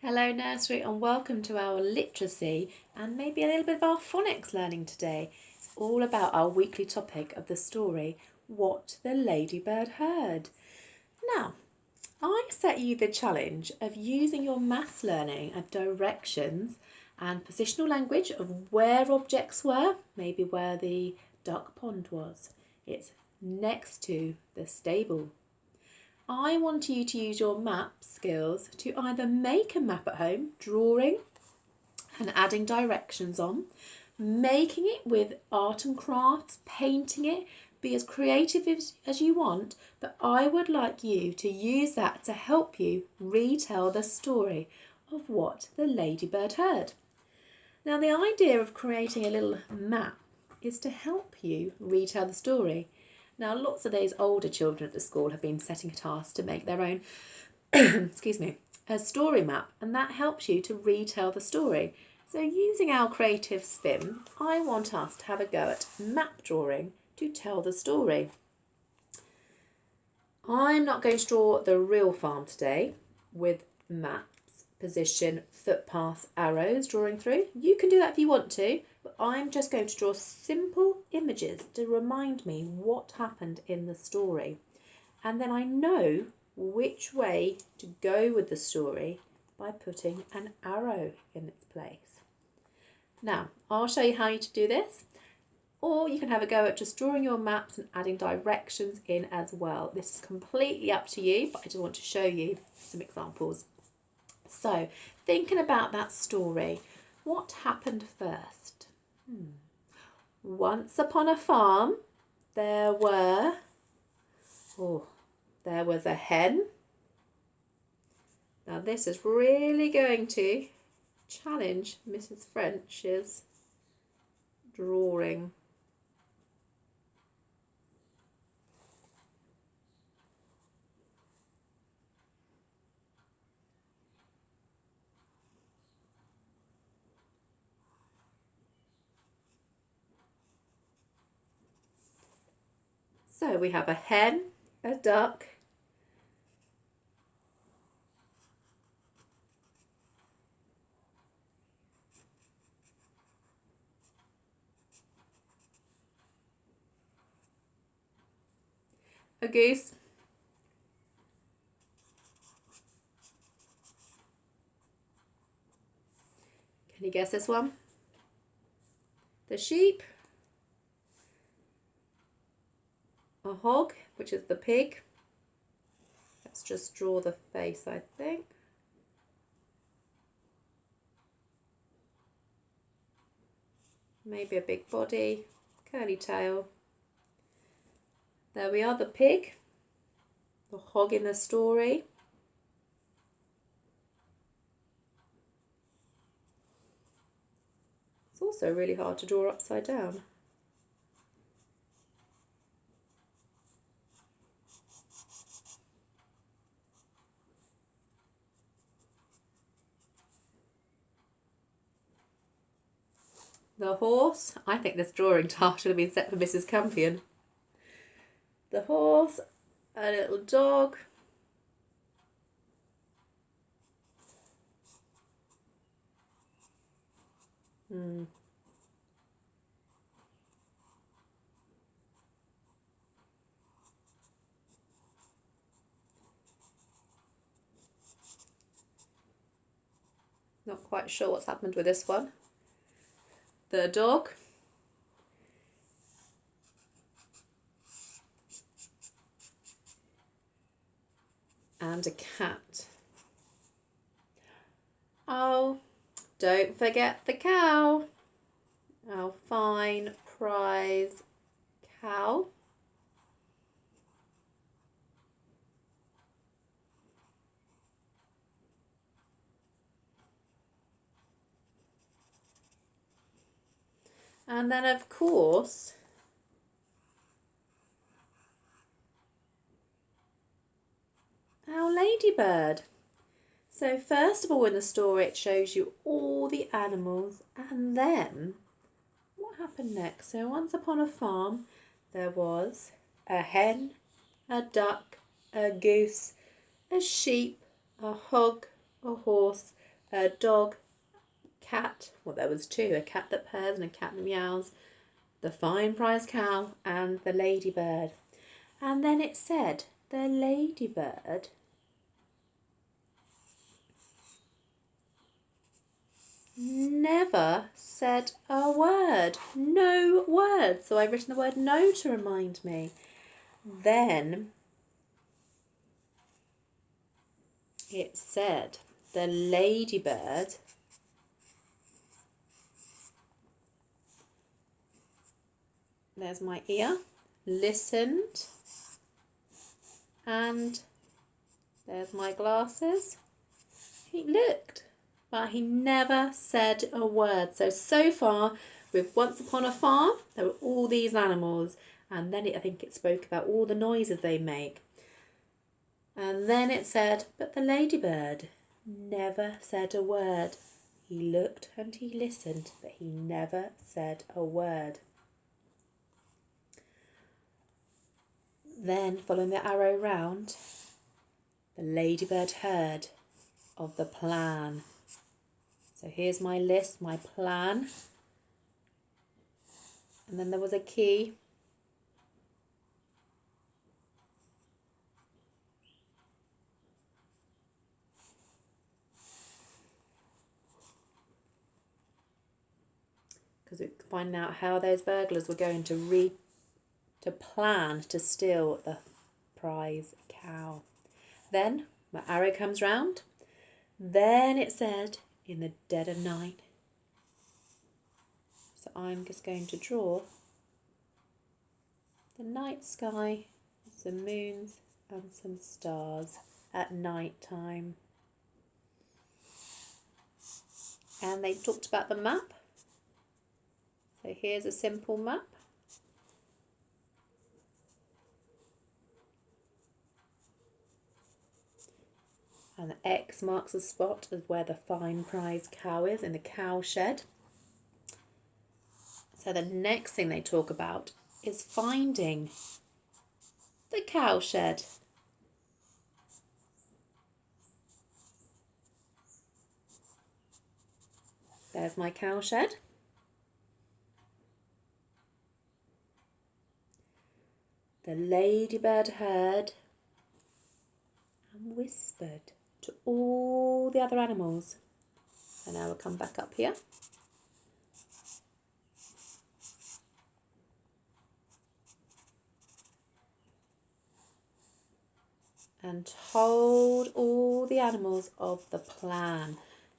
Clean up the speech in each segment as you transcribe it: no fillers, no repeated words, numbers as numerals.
Hello nursery and welcome to our literacy and maybe a little bit of our phonics learning today. It's all about our weekly topic of the story, What the Ladybird Heard. Now, I set you the challenge of using your maths learning of directions and positional language of where objects were, maybe where the duck pond was. It's next to the stable. I want you to use your map skills to either make a map at home, drawing and adding directions on, making it with art and crafts, painting it, be as creative as you want, but I would like you to use that to help you retell the story of what the ladybird heard. Now, the idea of creating a little map is to help you retell the story. Now, lots of these older children at the school have been setting a task to make their own, a story map, and that helps you to retell the story. So using our creative spin, I want us to have a go at map drawing to tell the story. I'm not going to draw the real farm today with maps, position, footpaths, arrows drawing through. You can do that if you want to, but I'm just going to draw simple images to remind me what happened in the story. And then I know which way to go with the story by putting an arrow in its place. Now, I'll show you how to do this, or you can have a go at just drawing your maps and adding directions in as well. This is completely up to you, but I just want to show you some examples. So, thinking about that story, what happened first? Once upon a farm, there was a hen. Now this is really going to challenge Mrs. French's drawing. So we have a hen, a duck, a goose, can you guess this one? The sheep, a hog, which is the pig. Let's just draw the face, I think. Maybe a big body, curly tail. There we are, the pig, the hog in the story. It's also really hard to draw upside down. The horse, I think this drawing task should have been set for Mrs. Campion. The horse, a little dog, Not quite sure what's happened with this one. The dog, and a cat. Oh, don't forget the cow. Our fine prize cow. And then, of course, our ladybird. So first of all in the story it shows you all the animals, and then what happened next? So once upon a farm there was a hen, a duck, a goose, a sheep, a hog, a horse, a dog, cat, well there was two, a cat that purrs and a cat that meows, the fine prize cow and the ladybird. And then it said the ladybird never said a word. No word. So I've written the word no to remind me. Then it said the ladybird there's my ear, listened, and there's my glasses. He looked, but he never said a word. So far, with Once Upon a Farm, there were all these animals, and then I think it spoke about all the noises they make. And then it said, but the ladybird never said a word. He looked and he listened, but he never said a word. Then, following the arrow round, the ladybird heard of the plan. So here's my list, my plan. And then there was a key. Because we could find out how those burglars were going to plan to steal the prize cow. Then my arrow comes round. Then it said, in the dead of night. So I'm just going to draw the night sky, some moons and some stars at night time. And they talked about the map. So here's a simple map. And the X marks the spot of where the fine prize cow is, in the cow shed. So the next thing they talk about is finding the cow shed. There's my cow shed. The ladybird heard and whispered to all the other animals. And now we'll come back up here. And told all the animals of the plan.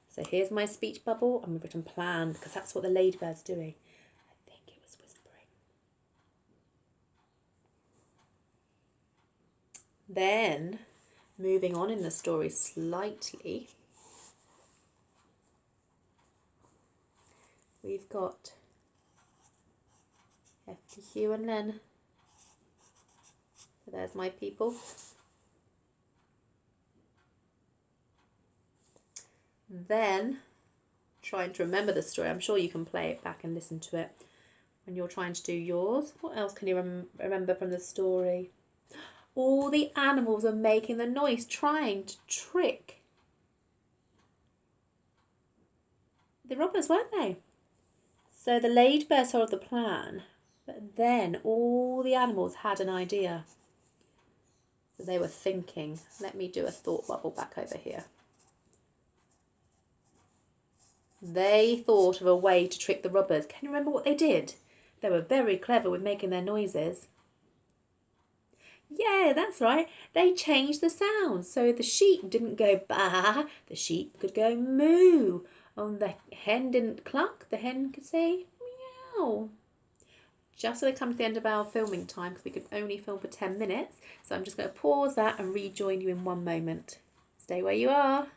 So here's my speech bubble, and we've written plan because that's what the ladybird's doing. I think it was whispering. Then, moving on in the story slightly, we've got Hefty, Hugh and Len. So there's my people. Then, trying to remember the story. I'm sure you can play it back and listen to it when you're trying to do yours. What else can you remember from the story? All the animals are making the noise, trying to trick the robbers, weren't they? So the ladybird told the plan, but then all the animals had an idea. So they were thinking. Let me do a thought bubble back over here. They thought of a way to trick the robbers. Can you remember what they did? They were very clever with making their noises. Yeah, that's right. They changed the sounds. So the sheep didn't go baa, the sheep could go moo. And the hen didn't cluck, the hen could say meow. Just so we come to the end of our filming time, because we could only film for 10 minutes. So I'm just going to pause that and rejoin you in one moment. Stay where you are.